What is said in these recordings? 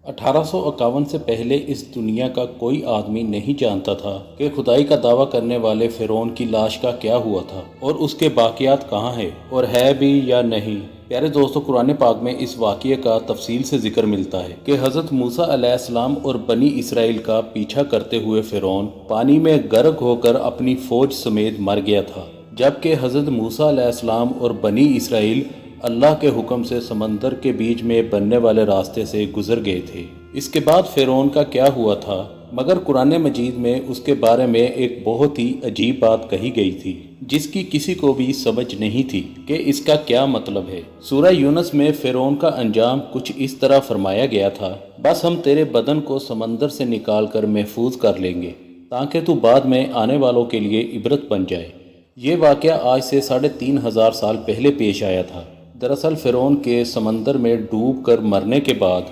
1851 سے پہلے اس دنیا کا کوئی آدمی نہیں جانتا تھا کہ خدائی کا دعویٰ کرنے والے فرعون کی لاش کا کیا ہوا تھا اور اس کے باقیات کہاں ہے اور ہے بھی یا نہیں۔ پیارے دوستو، قرآن پاک میں اس واقعے کا تفصیل سے ذکر ملتا ہے کہ حضرت موسیٰ علیہ السلام اور بنی اسرائیل کا پیچھا کرتے ہوئے فرعون پانی میں غرق ہو کر اپنی فوج سمیت مر گیا تھا، جبکہ حضرت موسیٰ علیہ السلام اور بنی اسرائیل اللہ کے حکم سے سمندر کے بیچ میں بننے والے راستے سے گزر گئے تھے۔ اس کے بعد فرعون کا کیا ہوا تھا؟ مگر قرآن مجید میں اس کے بارے میں ایک بہت ہی عجیب بات کہی گئی تھی جس کی کسی کو بھی سمجھ نہیں تھی کہ اس کا کیا مطلب ہے۔ سورہ یونس میں فرعون کا انجام کچھ اس طرح فرمایا گیا تھا: بس ہم تیرے بدن کو سمندر سے نکال کر محفوظ کر لیں گے تاکہ تو بعد میں آنے والوں کے لیے عبرت بن جائے۔ یہ واقعہ آج سے 3500 سال پہلے پیش آیا تھا۔ دراصل فرعون کے سمندر میں ڈوب کر مرنے کے بعد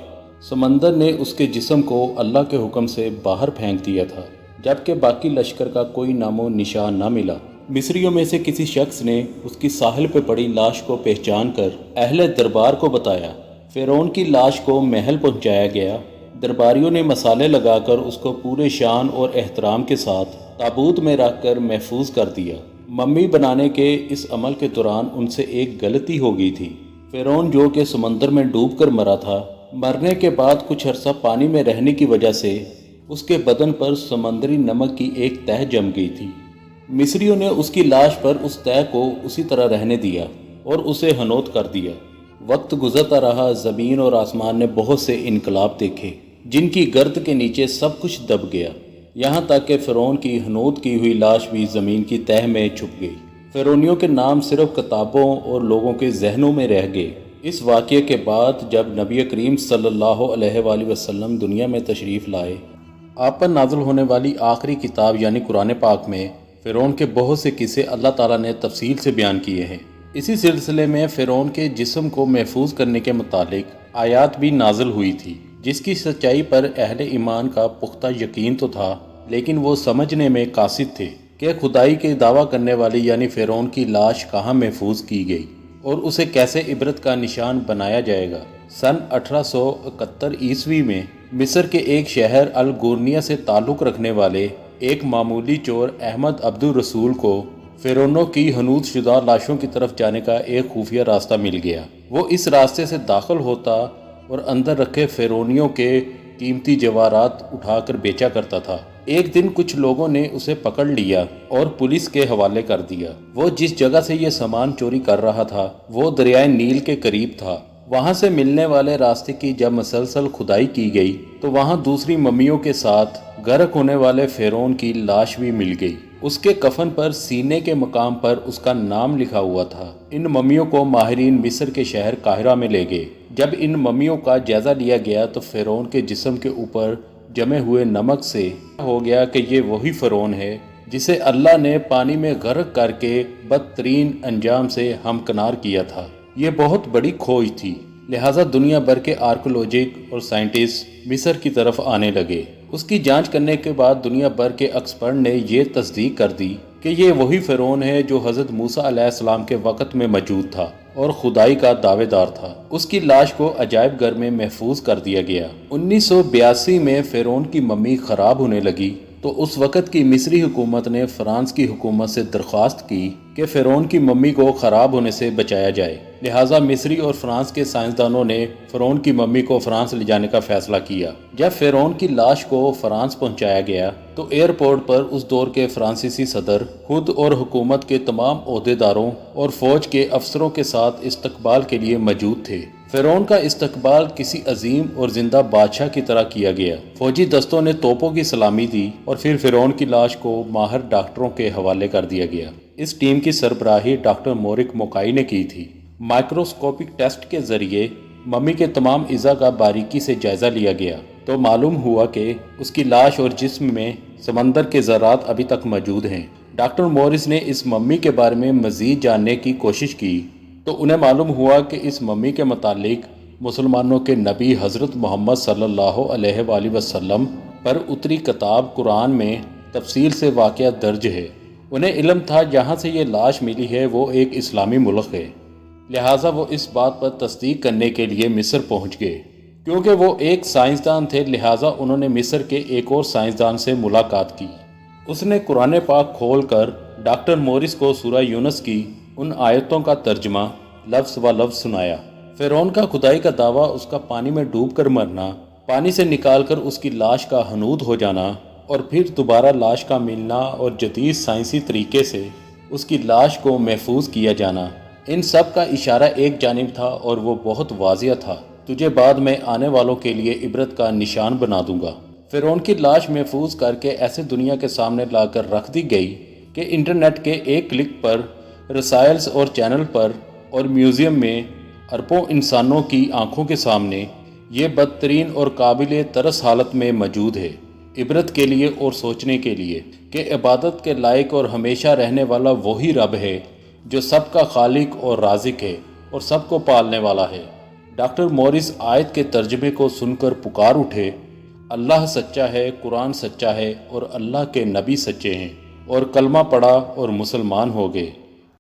سمندر نے اس کے جسم کو اللہ کے حکم سے باہر پھینک دیا تھا، جبکہ باقی لشکر کا کوئی نام و نشان نہ ملا۔ مصریوں میں سے کسی شخص نے اس کی ساحل پہ پڑی لاش کو پہچان کر اہل دربار کو بتایا۔ فرعون کی لاش کو محل پہنچایا گیا۔ درباریوں نے مسالے لگا کر اس کو پورے شان اور احترام کے ساتھ تابوت میں رکھ کر محفوظ کر دیا۔ ممی بنانے کے اس عمل کے دوران ان سے ایک غلطی ہو گئی تھی۔ فرعون جو کہ سمندر میں ڈوب کر مرا تھا، مرنے کے بعد کچھ عرصہ پانی میں رہنے کی وجہ سے اس کے بدن پر سمندری نمک کی ایک تہہ جم گئی تھی۔ مصریوں نے اس کی لاش پر اس تہہ کو اسی طرح رہنے دیا اور اسے ہنوت کر دیا۔ وقت گزرتا رہا، زمین اور آسمان نے بہت سے انقلاب دیکھے جن کی گرد کے نیچے سب کچھ دب گیا، یہاں تک کہ فرعون کی ہنوت کی ہوئی لاش بھی زمین کی تہہ میں چھپ گئی۔ فرعونیوں کے نام صرف کتابوں اور لوگوں کے ذہنوں میں رہ گئے۔ اس واقعے کے بعد جب نبی کریم صلی اللہ علیہ وآلہ وسلم دنیا میں تشریف لائے، آپ پر نازل ہونے والی آخری کتاب یعنی قرآن پاک میں فرعون کے بہت سے قصے اللہ تعالیٰ نے تفصیل سے بیان کیے ہیں۔ اسی سلسلے میں فرعون کے جسم کو محفوظ کرنے کے متعلق آیات بھی نازل ہوئی تھی، جس کی سچائی پر اہل ایمان کا پختہ یقین تو تھا، لیکن وہ سمجھنے میں قاصر تھے کہ خدائی کے دعویٰ کرنے والی یعنی فرعون کی لاش کہاں محفوظ کی گئی اور اسے کیسے عبرت کا نشان بنایا جائے گا۔ سن 1871 عیسوی میں مصر کے ایک شہر الگورنیہ سے تعلق رکھنے والے ایک معمولی چور احمد عبد الرسول کو فرعونوں کی ہنوت شدہ لاشوں کی طرف جانے کا ایک خفیہ راستہ مل گیا۔ وہ اس راستے سے داخل ہوتا اور اندر رکھے فرعونیوں کے قیمتی جواہرات اٹھا کر بیچا کرتا تھا۔ ایک دن کچھ لوگوں نے اسے پکڑ لیا اور پولیس کے حوالے کر دیا۔ وہ جس جگہ سے یہ سامان چوری کر رہا تھا وہ دریائے نیل کے قریب تھا۔ وہاں سے ملنے والے راستے کی جب مسلسل کھدائی کی گئی تو وہاں دوسری ممیوں کے ساتھ غرق ہونے والے فرعون کی لاش بھی مل گئی۔ اس کے کفن پر سینے کے مقام پر اس کا نام لکھا ہوا تھا۔ ان ممیوں کو ماہرین مصر کے شہر قاہرہ میں لے گئے۔ جب ان ممیوں کا جائزہ لیا گیا تو فرعون کے جسم کے اوپر جمے ہوئے نمک سے ہو گیا کہ یہ وہی فرعون ہے جسے اللہ نے پانی میں غرق کر کے بدترین انجام سے ہمکنار کیا تھا۔ یہ بہت بڑی کھوج تھی، لہٰذا دنیا بھر کے آرکیولوجسٹ اور سائنٹسٹ مصر کی طرف آنے لگے۔ اس کی جانچ کرنے کے بعد دنیا بھر کے ایکسپرٹ نے یہ تصدیق کر دی کہ یہ وہی فرعون ہے جو حضرت موسیٰ علیہ السلام کے وقت میں موجود تھا اور خدائی کا دعوے دار تھا۔ اس کی لاش کو عجائب گھر میں محفوظ کر دیا گیا۔ 1982 میں فرعون کی ممی خراب ہونے لگی تو اس وقت کی مصری حکومت نے فرانس کی حکومت سے درخواست کی کہ فرعون کی ممی کو خراب ہونے سے بچایا جائے، لہٰذا مصری اور فرانس کے سائنسدانوں نے فرعون کی ممی کو فرانس لے جانے کا فیصلہ کیا۔ جب فرعون کی لاش کو فرانس پہنچایا گیا تو ایئرپورٹ پر اس دور کے فرانسیسی صدر خود اور حکومت کے تمام عہدیداروں اور فوج کے افسروں کے ساتھ استقبال کے لیے موجود تھے۔ فرعون کا استقبال کسی عظیم اور زندہ بادشاہ کی طرح کیا گیا۔ فوجی دستوں نے توپوں کی سلامی دی اور پھر فرعون کی لاش کو ماہر ڈاکٹروں کے حوالے کر دیا گیا۔ اس ٹیم کی سربراہی ڈاکٹر مورک موکائی نے کی تھی۔ مائکروسکوپک ٹیسٹ کے ذریعے ممی کے تمام اعضاء کا باریکی سے جائزہ لیا گیا تو معلوم ہوا کہ اس کی لاش اور جسم میں سمندر کے ذرات ابھی تک موجود ہیں۔ ڈاکٹر مورس نے اس ممی کے بارے میں مزید جاننے کی کوشش کی تو انہیں معلوم ہوا کہ اس ممی کے متعلق مسلمانوں کے نبی حضرت محمد صلی اللہ علیہ وآلہ وسلم پر اتری کتاب قرآن میں تفصیل سے واقعہ درج ہے۔ انہیں علم تھا جہاں سے یہ لاش ملی ہے وہ ایک اسلامی ملک ہے، لہٰذا وہ اس بات پر تصدیق کرنے کے لیے مصر پہنچ گئے۔ کیونکہ وہ ایک سائنسدان تھے، لہٰذا انہوں نے مصر کے ایک اور سائنسدان سے ملاقات کی۔ اس نے قرآن پاک کھول کر ڈاکٹر مورس کو سورہ یونس کی ان آیتوں کا ترجمہ لفظ و لفظ سنایا۔ فرعون کا خدائی کا دعویٰ، اس کا پانی میں ڈوب کر مرنا، پانی سے نکال کر اس کی لاش کا ہنود ہو جانا اور پھر دوبارہ لاش کا ملنا اور جدید سائنسی طریقے سے اس کی لاش کو محفوظ کیا جانا، ان سب کا اشارہ ایک جانب تھا اور وہ بہت واضح تھا: تجھے بعد میں آنے والوں کے لیے عبرت کا نشان بنا دوں گا۔ فرعون کی لاش محفوظ کر کے ایسے دنیا کے سامنے لا کر رکھ دی گئی کہ انٹرنیٹ کے ایک کلک پر رسائلز اور چینل پر اور میوزیم میں اربوں انسانوں کی آنکھوں کے سامنے یہ بدترین اور قابل ترس حالت میں موجود ہے، عبرت کے لیے اور سوچنے کے لیے کہ عبادت کے لائق اور ہمیشہ رہنے والا وہی رب ہے جو سب کا خالق اور رازق ہے اور سب کو پالنے والا ہے۔ ڈاکٹر مورس آیت کے ترجمے کو سن کر پکار اٹھے: اللہ سچا ہے، قرآن سچا ہے اور اللہ کے نبی سچے ہیں، اور کلمہ پڑھا اور مسلمان ہو گئے۔